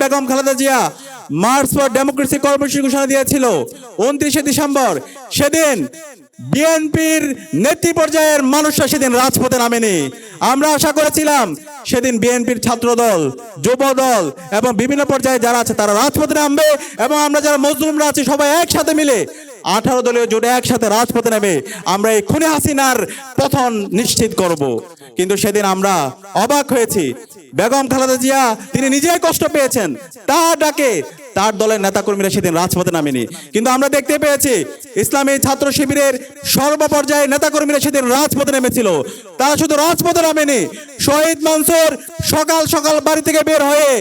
Begum Khaleda Zia March for democracy কর্মসূচি ঘোষণা দিয়েছিল 29শে ডিসেম্বর, সেদিন বিএনপির নেতৃ পর্যায়ের মানুষরা সেদিন রাজপথে নামেনি। আমরা আশা করেছিলাম সেদিন বিএনপির ছাত্রদল, যুবদল এবং বিভিন্ন পর্যায়ে যারা আছে তারা রাজপথে নামবে এবং আমরা যারা মজলুমরা আছি সবাই একসাথে মিলে 18 দলীয় জোটে একসাথে রাজপথে নেমে আমরা এই খুনি হাসিনার পতন নিশ্চিত করব। কিন্তু সেদিন আমরা অবাক হয়েছি, বেগম খালেদা জিয়া তিনি নিজেই কষ্ট পেয়েছেন, তার ডাকে তার দলের নেতাকর্মীরা সেদিন রাজপথে নামেনি। কিন্তু আমরা দেখতে পেয়েছি ইসলামী ছাত্র শিবিরের সর্বপর্যায়ের নেতাকর্মীরা সেদিন রাজপথে নেমেছিল। তারা শুধু রাজপথে নামেনি, শহীদ মনসুর সকাল সকাল বাড়ি থেকে বের হয়ে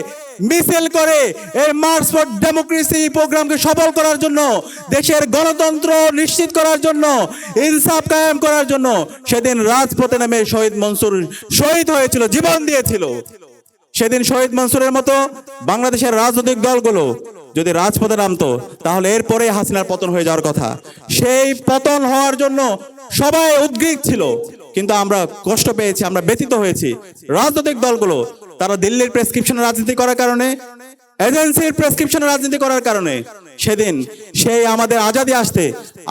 মিছিল করে এই মার্চ ফর ডেমোক্রেসি প্রোগ্রামকে সফল করার জন্য, দেশের গণতন্ত্র নিশ্চিত করার জন্য, ইনসাফ কায়েম করার জন্য সেদিন রাজপথে নেমে শহীদ মনসুর শহীদ হয়েছিল, জীবন দিয়েছিল। সেদিন শহীদ মনসুরের মতো বাংলাদেশের রাজনৈতিক দলগুলো যদি রাজপথে নামতো তাহলে এরপরে হাসিনার পতন হয়ে যাওয়ার কথা। সেই পতন হওয়ার জন্য সবাই উদ্গ্রীব ছিল, কিন্তু আমরা কষ্ট পেয়েছি, আমরা ব্যথিত হয়েছি। রাজনৈতিক দলগুলো তারা দিল্লির প্রেসক্রিপশনে রাজনীতি করার কারণে, এজেন্সির প্রেসক্রিপশনে রাজনীতি করার কারণে সেদিন সেই আমাদের আজাদি আসতে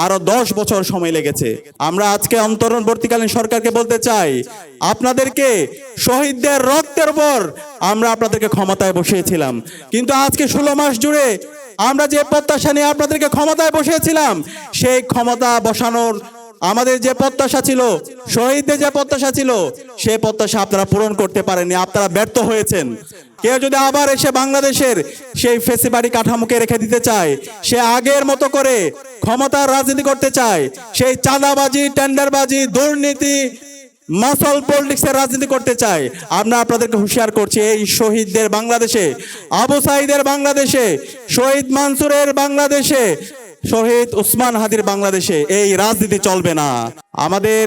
আরো 10 বছর সময় লেগেছে। আমরা আজকে অন্তর্বর্তীকালীন সরকারকে বলতে চাই, আপনাদেরকে শহীদদের রক্তের উপর আমরা আপনাদেরকে ক্ষমতায় বসিয়েছিলাম, কিন্তু আজকে 16 মাস জুড়ে আমরা যে প্রত্যাশা নিয়ে আপনাদেরকে ক্ষমতায় বসিয়েছিলাম, সেই ক্ষমতা বসানোর আমাদের যে প্রত্যাশা ছিল, শহীদদের যে প্রত্যাশা ছিল, সেই প্রত্যাশা আপনারা পূরণ করতে পারেননি, আপনারা ব্যর্থ হয়েছেন। কেউ যদি আবার এসে বাংলাদেশের সেই ফেসিবাড়ি কাঠামোকে রেখে দিতে চায়, সে আগের মতো করে ক্ষমতার রাজনীতি করতে চায়, সেই চাঁদাবাজি, টেন্ডারবাজি, দুর্নীতি, মাসল পলিটিক্সের রাজনীতি করতে চায়, আমরা আপনাদেরকে হুঁশিয়ার করছি, এই শহীদদের বাংলাদেশে, আবু সাঈদের বাংলাদেশে, শহীদ মনসুরের বাংলাদেশে, শহীদ উসমান হাদির বাংলাদেশে এই রাজনীতি চলবে না। আমাদের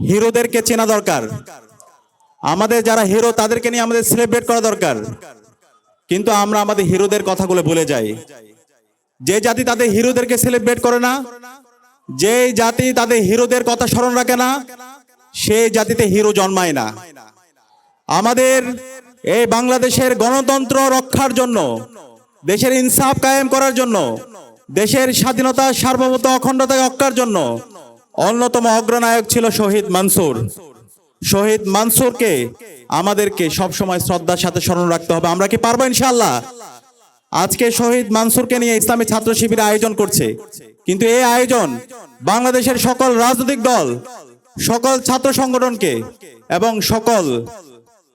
হিরোদেরকে চেনা দরকার, আমাদের যারা হিরো তাদেরকে নিয়ে আমাদের সেলিব্রেট করা দরকার, কিন্তু আমরা আমাদের হিরোদের কথাগুলো ভুলে যাই। যে জাতি তাদের হিরোদেরকে সেলিব্রেট করে না, যে জাতি তাদের হিরোদের কথা স্মরণ রাখে না, সেই জাতিতে হিরো জন্মায় না। আমাদের এই বাংলাদেশের গণতন্ত্র রক্ষার জন্য, দেশের ইনসাফ কায়েম করার জন্য, দেশের স্বাধীনতা, সার্বভৌমত্ব, অখণ্ডতা রক্ষার জন্য অন্যতম অগ্রনায়ক ছিল শহীদ মনসুর। শহীদ মনসুরকে আমাদেরকে সবসময় শ্রদ্ধার সাথে স্মরণ রাখতে হবে। আমরা কি পারবো ইনশাআল্লাহ? আজকে শহীদ মনসুরকে নিয়ে ইসলামী ছাত্র শিবির আয়োজন করছে, কিন্তু এই আয়োজন বাংলাদেশের সকল রাজনৈতিক দল, সকল ছাত্র সংগঠনকে এবং সকল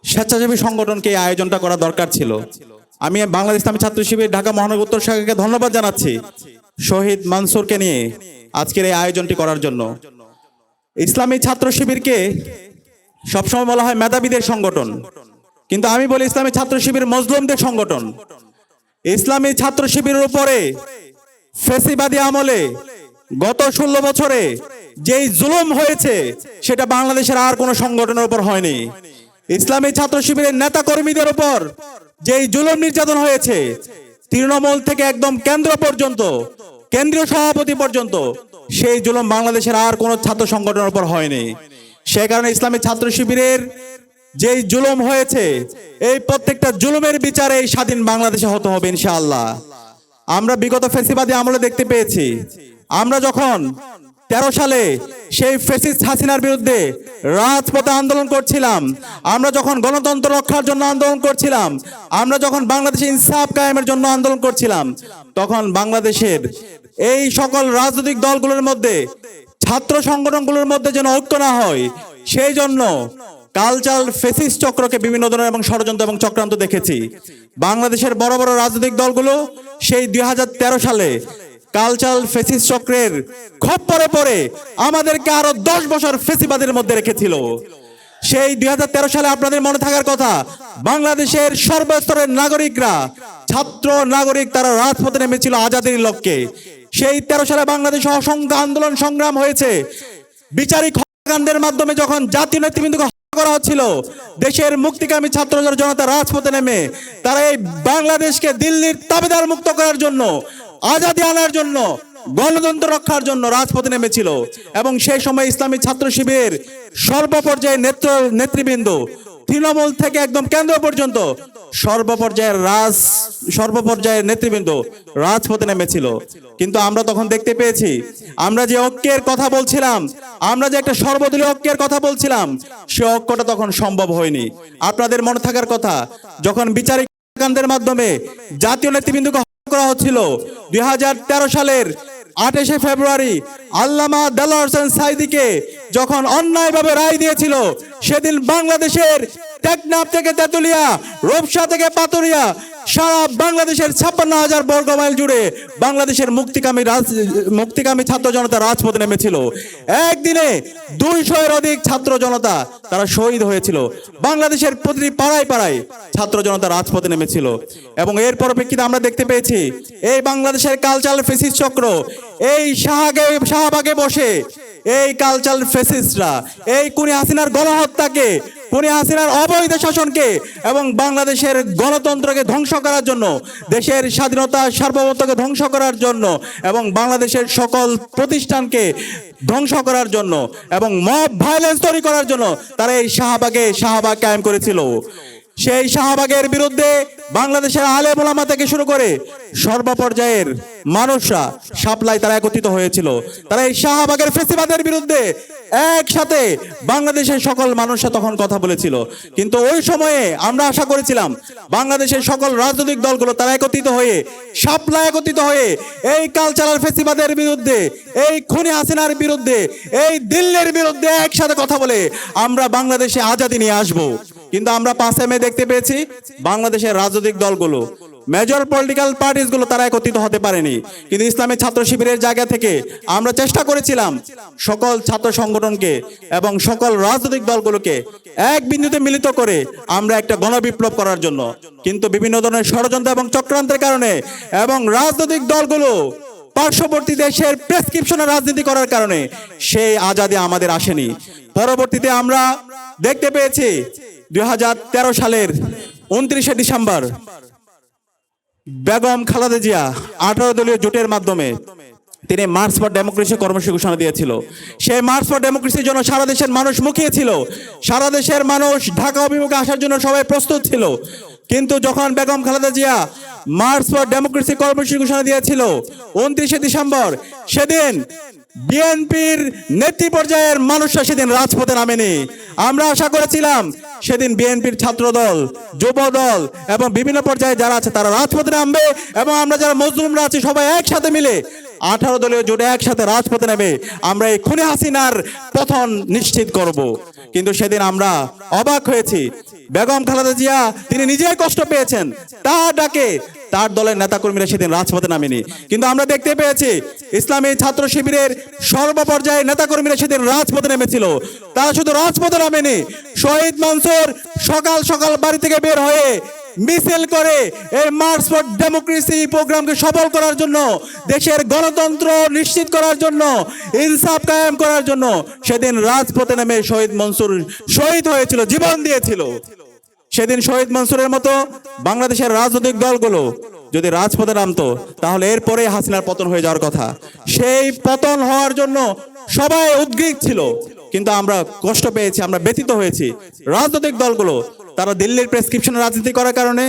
স্বেচ্ছাসেবী সংগঠনকে এই আয়োজনটা করা দরকার ছিল। আমি বাংলাদেশ ইসলামী ছাত্র শিবির ঢাকা মহানগর উত্তর শাখাকে ধন্যবাদ জানাচ্ছি শহীদ মনসুরকে নিয়ে আজকের এই আয়োজনটি করার জন্য। ইসলামী ছাত্র শিবিরকে সবসময় বলা হয় মেধাবীদের সংগঠন, কিন্তু আমি বলি ইসলামী ছাত্র শিবির মজলুমদের সংগঠন। ইসলামী ছাত্র শিবিরের উপরে ফ্যাসিবাদী আমলে গত 16 বছরে যেই জুলুম হয়েছে সেটা বাংলাদেশের আর কোনো সংগঠনের উপর হয়নি। ইসলামী ছাত্র শিবিরের নেতা কর্মীদের উপর যেই জুলুম নির্যাতন হয়েছে, তৃণমূল থেকে একদম কেন্দ্র পর্যন্ত, কেন্দ্রীয় সভাপতি পর্যন্ত, সেই জুলুম বাংলাদেশের আর কোনো ছাত্র সংগঠনের উপর হয়নি। সে কারণে ইসলামী ছাত্র শিবিরের যেই জুলুম হয়েছে, এই প্রত্যেকটা জুলুমের বিচারে এই স্বাধীন বাংলাদেশে হতে হবে ইনশাআল্লাহ। আমরা বিগত ফ্যাসিবাদী আমলে দেখতে পেয়েছি, আমরা যখন 13 সালে সেই ফ্যাসিস্ট হাসিনার বিরুদ্ধে রাজপথে আন্দোলন করছিলাম, আমরা যখন গণতন্ত্র রক্ষার জন্য আন্দোলন করছিলাম, আমরা যখন বাংলাদেশে ইনসাফ কায়েমের জন্য আন্দোলন করছিলাম, তখন বাংলাদেশের এই সকল রাজনৈতিক দলগুলোর মধ্যে, ছাত্র সংগঠনগুলোর মধ্যে যেন ঐক্য না হয়, সেই জন্য কালচারাল ফেসিস্ট চক্রকে বিভিন্ন ধরনের এবং ষড়যন্ত্র এবং চক্রান্ত দেখেছি। বাংলাদেশের বড় বড় রাজনৈতিক দলগুলো সেই 2013 সালে কালচারাল ফেসিস্ট চক্রের খপ্পরে পড়ে আমাদেরকে আরো 10 বছর ফেসিবাদের মধ্যে রেখেছিল। সেই 2013 সালে আপনাদের মনে থাকার কথা, বাংলাদেশের সর্বস্তরের নাগরিকরা, ছাত্র নাগরিক, তারা রাজপথে নেমেছিল আজাদির লক্ষ্যে। সেই 13 সালে বাংলাদেশে অসংখ্য আন্দোলন সংগ্রাম হয়েছে। বিচারিক হত্যাকাণ্ডের মাধ্যমে যখন জাতীয় নেতৃবৃন্দকে হত্যা করা হচ্ছিল, দেশের মুক্তিকামী ছাত্র জনতা রাজপথে নেমে তারা এই বাংলাদেশকে দিল্লির তাবেদার মুক্ত করার জন্য, আজাদি আনার জন্য, গণতন্ত্র রক্ষার জন্য রাজপথে নেমেছিল। এবং সেই সময় ইসলামী ছাত্র শিবিরের সর্বপর্যায়ে নেতৃবৃন্দ তৃণমূল থেকে একদম কেন্দ্র পর্যন্ত সর্বপর্যায়ের নেতৃবৃন্দ রাজপথে নেমেছিল। কিন্তু আমরা তখন দেখতে পেয়েছি, আমরা যে ঐক্যের কথা বলছিলাম, আমরা যে একটা সর্বদলীয় ঐক্যের কথা বলছিলাম, সে ঐক্যটা তখন সম্ভব হয়নি। আপনাদের মনে থাকার কথা, যখন বিচারিক কাণ্ডের মাধ্যমে জাতীয় নেতৃবৃন্দকে হত্যা করা হচ্ছিল 2013 সালের 28শে ফেব্রুয়ারি, আল্লামা দেলোয়ার হোসেন সাঈদীকে যখন অন্যায়ভাবে রায় দিয়েছিল, সেদিন বাংলাদেশের টেকনাফ থেকে তেতুলিয়া, রূপসা থেকে পাতুরিয়া, সারা বাংলাদেশের 56,000 বর্গ মাইল জুড়ে বাংলাদেশের মুক্তিকামী ছাত্র জনতা রাজপথে নেমেছিল। একদিনে 200-এর অধিক ছাত্র জনতা তারা শহীদ হয়েছিল। বাংলাদেশের প্রতিটি পাড়ায় পাড়ায় ছাত্র জনতা রাজপথে নেমেছিল। এবং এর পরিপ্রেক্ষিতে আমরা দেখতে পেয়েছি, এই বাংলাদেশের কালচারাল ফেসিস্ট চক্র এই শাহবাগে বসে এই কালচারাল ফেসিস্টরা এই খুনি হাসিনার গণহত্যাকে, খুনি হাসিনার অবৈধ শাসনকে এবং বাংলাদেশের গণতন্ত্রকে ধ্বংস করার জন্য, দেশের স্বাধীনতা সার্বভৌমত্বকে ধ্বংস করার জন্য এবং বাংলাদেশের সকল প্রতিষ্ঠানকে ধ্বংস করার জন্য এবং মব ভায়োলেন্স তৈরি করার জন্য তারা এই শাহবাগ কায়েম করেছিল। সেই শাহবাগের বিরুদ্ধে বাংলাদেশের আলেম ওলামা থেকে শুরু করে সর্বপর্যায়ের মানুষরা শাপলায় তারা একত্রিত হয়েছিল। তারা এই শাহবাগের ফেসিবাদের বিরুদ্ধে একসাথে বাংলাদেশের সকল মানুষরা তখন কথা বলেছিল। কিন্তু ওই সময়ে আমরা আশা করেছিলাম বাংলাদেশের সকল রাজনৈতিক দলগুলো তারা একত্রিত হয়ে, শাপলায় একত্রিত হয়ে এই কালচারাল ফেসিবাদের বিরুদ্ধে, এই খুনি হাসিনার বিরুদ্ধে, এই দিল্লির বিরুদ্ধে একসাথে কথা বলে আমরা বাংলাদেশে আজাদি নিয়ে আসবো। কিন্তু আমরা 5 মে দেখতে পেয়েছি বাংলাদেশের রাজনৈতিক দলগুলো, মেজর পলিটিক্যাল পার্টিস গুলো তারা একত্রিত হতে পারেনি। কিন্তু ইসলামী ছাত্র শিবিরের জায়গা থেকে আমরা চেষ্টা করেছিলাম সকল ছাত্র সংগঠনকে এবং সকল রাজনৈতিক দলগুলোকে এক বিন্দুতে মিলিত করে আমরা একটা গণবিপ্লব করার জন্য। কিন্তু বিভিন্ন ধরনের ষড়যন্ত্র এবং চক্রান্তের কারণে এবং রাজনৈতিক দলগুলো পার্শ্ববর্তী দেশের প্রেসক্রিপশনে রাজনীতি করার কারণে সেই আজাদি আমাদের আসেনি। পরবর্তীতে আমরা দেখতে পেয়েছি 2013 সালের 29শে ডিসেম্বর বেগম খালেদা জিয়া 18 দলীয় জোটের মাধ্যমে তিনি মার্চ ফর ডেমোক্রেসি কর্মসূচি ঘোষণা দিয়েছিল। সেই মার্চ ফর ডেমোক্রেসির জন্য সারা দেশের মানুষ মুখিয়েছিল, সারা দেশের মানুষ ঢাকা অভিমুখে আসার জন্য সবাই প্রস্তুত ছিল। কিন্তু যখন Begum Khaleda Zia March for democracy কর্মসূচি ঘোষণা দিয়েছিল 29শে ডিসেম্বর, সেদিন বিএনপির নেতৃ পর্যায়ের মানুষরা সেদিন রাজপথে নামেনি। আমরা আশা করেছিলাম সেদিন বিএনপির ছাত্রদল, যুবদল এবং বিভিন্ন পর্যায়ে যারা আছে তারা রাজপথে নামবে এবং আমরা যারা মজলুমরা আছি সবাই একসাথে মিলে 18 দলীয় জোটে একসাথে রাজপথে নেমে আমরা এই খুনি হাসিনার পতন নিশ্চিত করব। কিন্তু সেদিন আমরা অবাক হয়েছি, বেগম খালেদা জিয়া তিনি নিজেই কষ্ট পেয়েছেন, তার ডাকে তার দলের নেতাকর্মীরা সেদিন রাজপথে নামেনি। কিন্তু আমরা দেখতে পেয়েছি ইসলামী ছাত্র শিবিরের সর্বপর্যায়ের নেতাকর্মীরা সেদিন রাজপথে নেমেছিল। তারা শুধু রাজপথে নামেনি, শহীদ মনসুর সকাল সকাল বাড়ি থেকে বের হয়ে মিছিল করে এই মার্চ ফর ডেমোক্রেসি প্রোগ্রামকে সফল করার জন্য, দেশের গণতন্ত্র নিশ্চিত করার জন্য, ইনসাফ কায়েম করার জন্য সেদিন রাজপথে নেমে শহীদ মনসুর শহীদ হয়েছিল, জীবন দিয়েছিল। সেদিন শহীদ মনসুরের মতো বাংলাদেশের রাজনৈতিক দলগুলো যদি রাজপথে নামতো তাহলে এরপরে হাসিনার পতন হয়ে যাওয়ার কথা। সেই পতন হওয়ার জন্য সবাই উদ্গ্রীব ছিল, কিন্তু আমরা কষ্ট পেয়েছি, আমরা ব্যথিত হয়েছি। রাজনৈতিক দলগুলো তারা দিল্লির প্রেসক্রিপশনে রাজনীতি করার কারণে,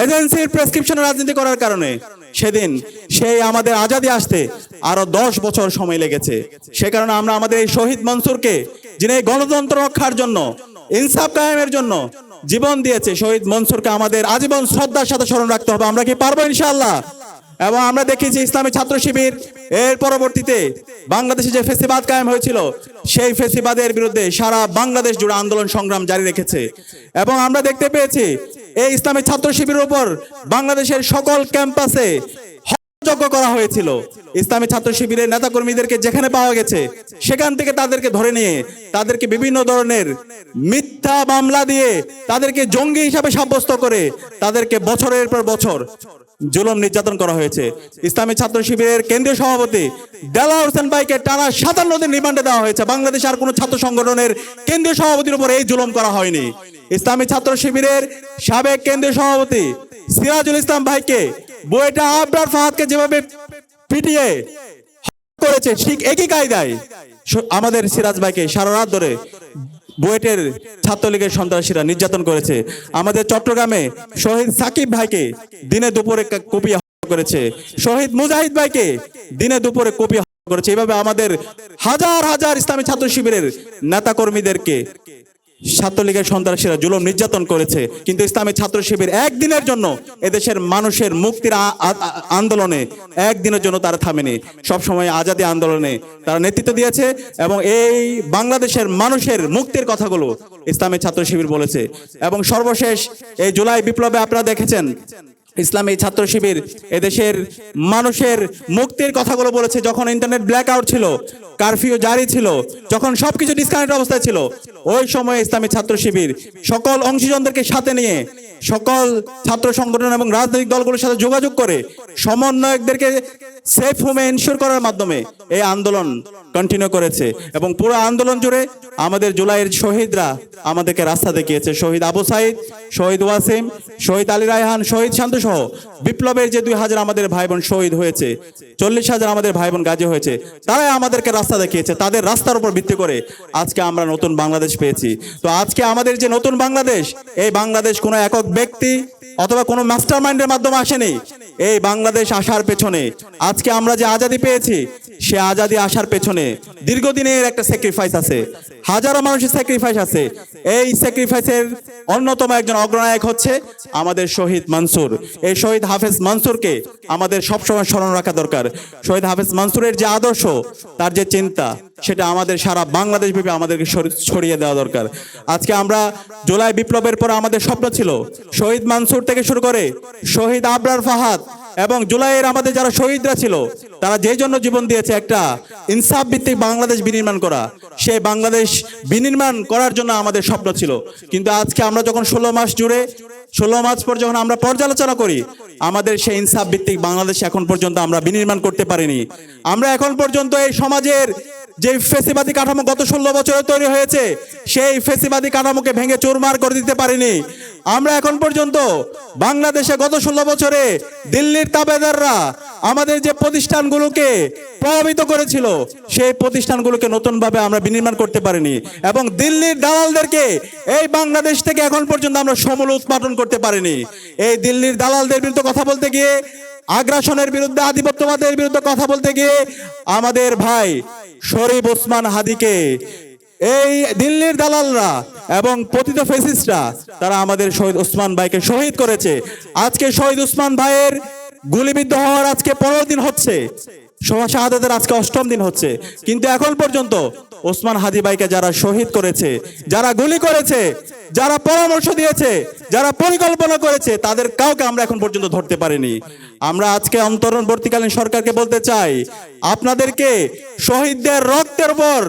এজেন্সির প্রেসক্রিপশনে রাজনীতি করার কারণে সেদিন সেই আমাদের আজাদি আসতে আরো 10 বছর সময় লেগেছে। সে কারণে আমরা আমাদের এই শহীদ মনসুরকে, যিনি গণতন্ত্র রক্ষার জন্য, ইনসাফ কায়েমের জন্য জীবন দিয়েছে, শহীদ মনসুরকে আমাদের আজীবন শ্রদ্ধার সাথে স্মরণ রাখতে হবে। আমরা কি পারবো ইনশাআল্লাহ? এবং আমরা দেখেছি ইসলামী ছাত্র শিবির এর পরবর্তীতে বাংলাদেশে যে ফেসিবাদ কায়েম হয়েছিল সেই ফেসিবাদের বিরুদ্ধে সারা বাংলাদেশ জুড়ে আন্দোলন সংগ্রাম জারি রেখেছে। এবং আমরা দেখতে পেয়েছি এই ইসলামী ছাত্র শিবিরের উপর বাংলাদেশের সকল ক্যাম্পাসে হত্যাযজ্ঞ করা হয়েছিল। ইসলামী ছাত্র শিবিরের নেতাকর্মীদেরকে যেখানে পাওয়া গেছে সেখান থেকে তাদেরকে ধরে নিয়ে তাদেরকে বিভিন্ন ধরনের মিথ্যা মামলা দিয়ে তাদেরকে জঙ্গি হিসাবে সাব্যস্ত করে তাদেরকে বছরের পর বছর জুলুম নির্যাতন করা হয়েছে। ইসলামী ছাত্র শিবিরের কেন্দ্রীয় সভাপতি দেলোয়ার হোসেন ভাইকে টানা 57 দিন রিমান্ডে দেওয়া হয়েছে। বাংলাদেশে আর কোনো ছাত্র সংগঠনের কেন্দ্রীয় সভাপতির উপর এই জুলুম করা হয়নি। ইসলামী ছাত্র শিবিরের সাবেক কেন্দ্রীয় সভাপতি সিরাজুল ইসলাম ভাইকে বুয়েটা আবরার ফাহাদকে যেভাবে পিটিয়ে করেছে ঠিক একই কায়দায় আমাদের সিরাজ ভাইকে সারা রাত ধরে বুয়েটের ছাত্রলীগের সন্ত্রাসীরা নির্যাতন করেছে। আমাদের চট্টগ্রামে শহীদ সাকিব ভাইকে দিনে দুপুরে কুপিয়ে হত্যা করেছে। শহীদ মুজাহিদ ভাইকে দিনে দুপুরে কুপিয়ে হত্যা করেছে। এভাবে আমাদের হাজার হাজার ইসলামী ছাত্র শিবিরের নেতা কর্মীদেরকে ছাত্রলীগের সন্ত্রাসীরা জুলুম নির্যাতন করেছে। কিন্তু ইসলামী ছাত্র শিবির একদিনের জন্য এদেশের মানুষের মুক্তির আন্দোলনে একদিনের জন্য তারা থামেনি। সবসময় আজাদী আন্দোলনে তারা নেতৃত্ব দিয়েছে এবং এই বাংলাদেশের মানুষের মুক্তির কথাগুলো ইসলামী ছাত্র শিবির বলেছে। এবং সর্বশেষ এই জুলাই বিপ্লবে আপনারা দেখেছেন ইসলামী ছাত্র শিবির এদেশের মানুষের মুক্তির কথাগুলো বলেছে। যখন ইন্টারনেট ব্ল্যাক আউট ছিল, কারফিউ জারি ছিল, যখন সবকিছু ডিসকানেক্ট অবস্থায় ছিল, ওই সময় ইসলামী ছাত্র শিবির সকল অংশীজনদেরকে সাথে নিয়ে সকল ছাত্র সংগঠন এবং রাজনৈতিক দলগুলোর সাথে যোগাযোগ করে সমন্বয়কদেরকে সেফ হোমে এনশিওর করার মাধ্যমে এই আন্দোলন কন্টিনিউ করেছে। এবং পুরো আন্দোলন জুড়ে আমাদের জুলাইয়ের শহীদরা আমাদেরকে রাস্তা দেখিয়েছে। শহীদ আবু সাইদ, শহীদ ওয়াসিম, শহীদ আলী রায়হান, শহীদ শান্ত সহ বিপ্লবের যে 2000 আমাদের ভাই বোন শহীদ হয়েছে, 40,000 আমাদের ভাই বোন গাজী হয়েছে, তারাই আমাদেরকে রাস্তা দেখিয়েছে। তাদের রাস্তার উপর ভিত্তি করে আজকে আমরা নতুন বাংলাদেশ পেয়েছি। তো আজকে আমাদের যে নতুন বাংলাদেশ, এই বাংলাদেশ কোনো একক ব্যক্তি অথবা কোনো মাস্টার মাইন্ডের মাধ্যমে আসেনি। এই বাংলাদেশ আসার পেছনে আজকে আমরা যে আজাদি পেয়েছি, সে আজাদি আসার পেছনে দীর্ঘদিনের একটা স্যাক্রিফাইস আছে, হাজারো মানুষের স্যাক্রিফাইস আছে। এই স্যাক্রিফাইসের অন্যতম একজন অগ্রনায়ক হচ্ছে আমাদের শহীদ মানসুর। এই শহীদ হাফেজ মানসুরকে আমাদের সবসময় স্মরণ রাখা দরকার। শহীদ হাফেজ মানসুরের যে আদর্শ, তার যে চিন্তা, সেটা আমাদের সারা বাংলাদেশ ব্যাপী আমাদেরকে ছড়িয়ে দেওয়া দরকার। আজকে আমরা জুলাই বিপ্লবের পর আমাদের স্বপ্ন ছিল শহীদ মানসুর থেকে শুরু করে শহীদ আবরার ফাহাদ এবং জুলাইয়ের আমাদের যারা শহীদরা ছিল, তারা যে জন্য জীবন দিয়েছে একটা ইনসাফ ভিত্তিক বাংলাদেশ বিনির্মাণ করা, সেই বাংলাদেশ বিনির্মাণ করার জন্য আমাদের স্বপ্ন ছিল। কিন্তু আজকে আমরা যখন 16 মাস জুড়ে 16 মাস পর যখন আমরা পর্যালোচনা করি, আমাদের সেই ইনসাফ ভিত্তিক বাংলাদেশ এখন পর্যন্ত আমরা বিনির্মাণ করতে পারিনি। আমরা এখন পর্যন্ত এই সমাজের যে ফেসিবাদী কাঠামো গত 16 বছরে তৈরি হয়েছে, সেই ফেসিবাদী কাঠামোকে ভেঙে চুরমার করে দিতে পারিনি। আমরা এখন পর্যন্ত বাংলাদেশে গত 16 বছরে দিল্লির তাবেদাররা আমাদের যে প্রতিষ্ঠানগুলোকে প্রভাবিত করেছিল, সেই প্রতিষ্ঠানগুলোকে নতুনভাবে আমরা বিনির্মাণ করতে পারিনি। এবং দিল্লির দালালদেরকে এই বাংলাদেশ থেকে এখন পর্যন্ত আমরা সমূল উৎপাদন করতে পারিনি। এই দিল্লির দালালদের বিরুদ্ধে কথা বলতে গিয়ে, আগ্রাসনের বিরুদ্ধে, আধিপত্যবাদের বিরুদ্ধে কথা বলতে গিয়ে আমাদের ভাই শরীফ ওসমান হাদিকে এই দিল্লির দালালরা এবং পতিত ফ্যাসিস্টরা তারা আমাদের শহীদ ওসমান ভাইকে শহীদ করেছে। আজকে শহীদ ওসমান ভাইয়ের গুলিবিদ্ধ হওয়ার আজকে 15 দিন হচ্ছে, শাহাদাতের আজকে 8ম দিন হচ্ছে। কিন্তু এখন পর্যন্ত ওসমান হাদি ভাইকে যারা শহীদ করেছে, যারা গুলি করেছে, যারা পরামর্শ দিয়েছে, যারা পরিকল্পনা করেছে, তাদের কাউকে আমরা এখন পর্যন্ত ধরতে পারিনি। আমরা আজকে অন্তর্বর্তীকালীন সরকারকে বলতে চাই, আপনাদেরকে শহীদদের রক্তের উপর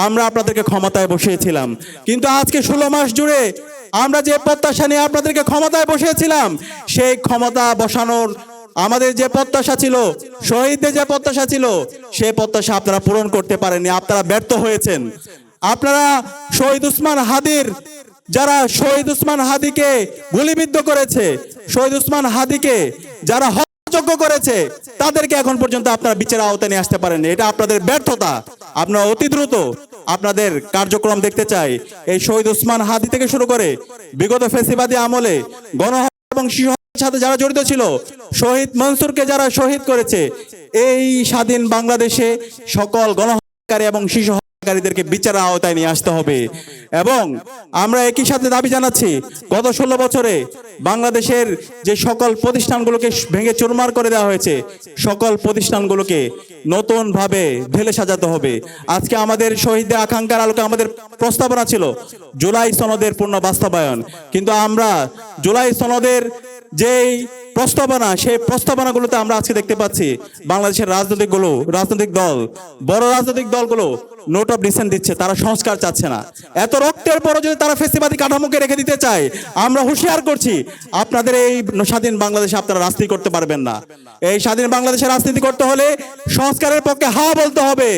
আমরা আপনাদেরকে ক্ষমতায় বসিয়েছিলাম, কিন্তু আজকে 16 মাস জুড়ে আমরা যে প্রত্যাশা নিয়ে আপনাদেরকে ক্ষমতায় বসিয়েছিলাম, সেই ক্ষমতা বসানোর আমাদের যে প্রত্যাশা ছিল, শহীদদের যে প্রত্যাশা ছিল, সেই প্রত্যাশা আপনারা পূরণ করতে পারেননি। আপনারা ব্যর্থ হয়েছেন। আপনারা শহীদ ওসমান হাদির, যারা শহীদ ওসমান হাদিকে গুলিবিদ্ধ করেছে, শহীদ ওসমান হাদিকে যারা হত্যাযজ্ঞ করেছে, তাদেরকে এখন পর্যন্ত আপনারা বিচারের আওতায় নিয়ে আসতে পারেননি। এটা আপনাদের ব্যর্থতা। আপনারা অতি দ্রুত আপনাদের কার্যক্রম দেখতে চাই। এই শহীদ ওসমান হাদি থেকে শুরু করে বিগত ফ্যাসিবাদী আমলে গণহত্যা এবং শিশু সাথে যারা জড়িত ছিল, শহীদ মনসুরকে যারা শহীদ করেছে, এই স্বাধীন বাংলাদেশে সকল গণহত্যাকারী এবং শিশু হত্যাকারীদেরকে বিচারের আওতায় নিয়ে আসতে হবে। এবং আমরা একই সাথে দাবি জানাচ্ছি, গত 16 বছরে বাংলাদেশের যে সকল প্রতিষ্ঠানগুলোকে ভেঙে চুরমার করে দেওয়া হয়েছে, সকল প্রতিষ্ঠানগুলোকে নতুনভাবে ঢেলে সাজাতে হবে। আজকে আমাদের শহীদদের আকাঙ্ক্ষার আলোকে আমাদের প্রস্তাবনা ছিল জুলাই সনদের পূর্ণ বাস্তবায়ন, কিন্তু আমরা জুলাই সনদের যেই প্রস্তাবনা, সেই প্রস্তাবনাগুলোতে আমরা আজকে দেখতে পাচ্ছি বাংলাদেশের রাজনৈতিক দল, বড় রাজনৈতিক দলগুলো নোট অফ ডিসেন্ট দিচ্ছে, তারা সংস্কার চাচ্ছে না। এত রক্তের পরও যদি তারা ফ্যাসিবাদী কাঠামোকে রেখে দিতে চায়, আমরা হুঁশিয়ার করছি, আপনাদের এই স্বাধীন বাংলাদেশে আপনারা রাজনীতি করতে পারবেন না। এই স্বাধীন বাংলাদেশে রাজনীতি করতে হলে সংস্কারের পক্ষে হা বলতে হবে।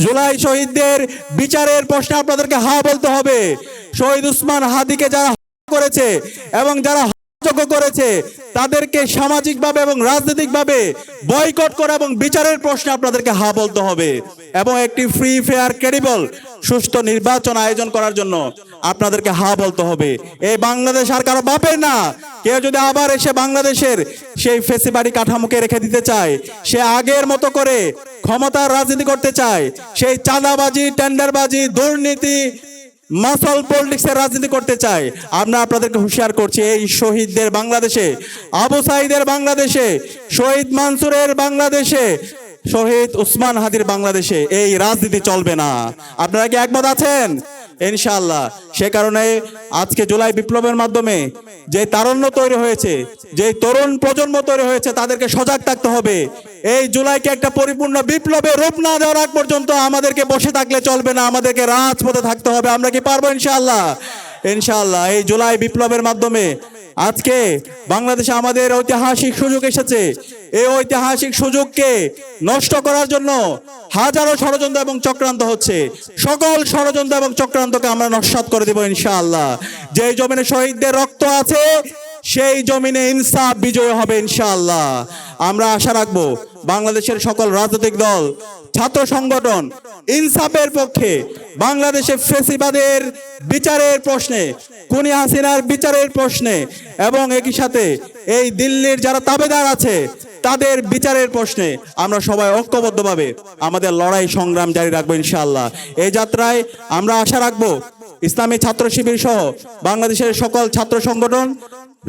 জুলাই শহীদদের বিচারের প্রশ্নে আপনাদেরকে হা বলতে হবে। শহীদ ওসমান হাদিকে যারা করেছে এবং যারা যোগ্য করেছে, তাদেরকে সামাজিকভাবে এবং রাজনৈতিকভাবে বয়কট করা এবং বিচারের প্রশ্নে আপনাদেরকে হা বলতে হবে। এবং একটি ফ্রি, ফেয়ার, ক্রেডিবল সুষ্ঠু নির্বাচন আয়োজন করার জন্য আপনাদেরকে হা বলতে হবে। এই বাংলাদেশ আর কারো বাপের না। কেউ যদি আবার এসে বাংলাদেশের সেই ফেসিবাড়ি কাঠামোকে রেখে দিতে চায়, সে আগের মতো করে ক্ষমতার রাজনীতি করতে চায়, সেই চাঁদাবাজি, টেন্ডারবাজি, দুর্নীতি, মাসল পলিটিক্সের রাজনীতি করতে চায়, আমরা আপনাদেরকে হুঁশিয়ার করছি, এই শহীদদের বাংলাদেশে, আবু সাঈদের বাংলাদেশে, শহীদ মানসুরের বাংলাদেশে, শহীদ উসমান হাদির বাংলাদেশে এই রাজনীতি চলবে না। আপনারা কি একমত আছেন? ইনশাআল্লাহ। সে কারণে আজকে জুলাই বিপ্লবের মাধ্যমে যে তারুণ্য তৈরি হয়েছে, যে তরুণ প্রজন্ম তৈরি হয়েছে, তাদেরকে সজাগ থাকতে হবে। এই জুলাইকে একটা পরিপূর্ণ বিপ্লবে রূপ না দেওয়ার আগ পর্যন্ত আমাদেরকে বসে থাকলে চলবে না, আমাদেরকে রাজপথে থাকতে হবে। আমরা কি পারবো? ইনশাআল্লাহ। ইনশাআল্লাহ এই জুলাই বিপ্লবের মাধ্যমে আজকে বাংলাদেশে আমাদের ঐতিহাসিক সুযোগ এসেছে। এই ঐতিহাসিক সুযোগকে নষ্ট করার জন্য হাজারো ষড়যন্ত্র এবং চক্রান্ত হচ্ছে। সকল ষড়যন্ত্র এবং চক্রান্তকে আমরা নস্যাৎ করে দেব ইনশাআল্লাহ। যে জমিনে শহীদদের রক্ত আছে, সেই জমিনে ইনসাফ বিজয় হবে ইনশাআল্লাহ। আমরা আশা রাখবো বাংলাদেশের সকল রাজনৈতিক দল, ছাত্র সংগঠন ইনসাফের পক্ষে, বাংলাদেশে ফেসিবাদের বিচারের প্রশ্নে, খুনি হাসিনার বিচারের প্রশ্নে এবং একই সাথে এই দিল্লির যারা তাবেদার আছে তাদের বিচারের প্রশ্নে আমরা সবাই ঐক্যবদ্ধভাবে আমাদের লড়াই সংগ্রাম জারি রাখবো ইনশাআল্লাহ। এই যাত্রায় আমরা আশা রাখবো ইসলামী ছাত্র শিবির সহ বাংলাদেশের সকল ছাত্র সংগঠন,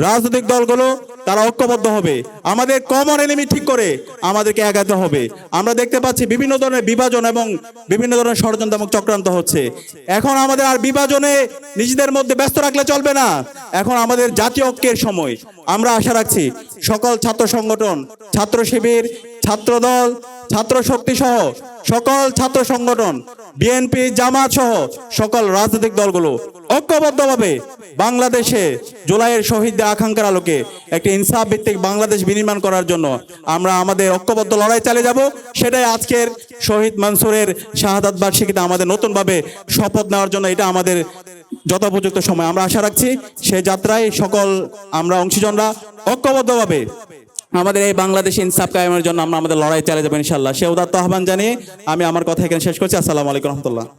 রাজনৈতিক দলগুলো তারা ঐক্যবদ্ধ হবে। আমাদের কমন এনিমি ঠিক করে আমাদেরকে এগাতে হবে। আমরা দেখতে পাচ্ছি বিভিন্ন ধরনের বিভাজন এবং বিভিন্ন ধরনের ষড়যন্ত্র এবং চক্রান্ত হচ্ছে। এখন আমাদের আর বিভাজনে নিজেদের মধ্যে ব্যস্ত রাখলে চলবে না। এখন আমাদের জাতীয় ঐক্যের সময়। আমরা আশা রাখছি সকল ছাত্র সংগঠন, ছাত্র শিবির, ছাত্র দল, ছাত্র শক্তি সহ সকল ছাত্র সংগঠন, বিএনপি, জামাত সহ সকল রাজনৈতিক দলগুলো ঐক্যবদ্ধভাবে বাংলাদেশে জুলাইয়ের শহীদদের আকাঙ্ক্ষার আলোকে একটি ইনসাফ ভিত্তিক বাংলাদেশ বিনির্মাণ করার জন্য আমরা আমাদের ঐক্যবদ্ধ লড়াই চালিয়ে যাব। সেটাই আজকের শহীদ মানসুরের শাহাদাত বার্ষিকীতে আমাদের নতুনভাবে শপথ নেওয়ার জন্য এটা আমাদের যথোপযুক্ত সময়। আমরা আশা রাখছি সেই যাত্রায় সকল আমরা অংশীজনরা ঐক্যবদ্ধভাবে আমাদের এই বাংলাদেশ ইনসাফ কায়েমের জন্য আমরা আমাদের লড়াই চালিয়ে যাবো ইনশাআল্লাহ। সে উদাত্ত আহ্বান জানিয়ে আমি আমার কথা এখানে শেষ করছি। আসসালামু আলাইকুম রহমতুল্লাহ।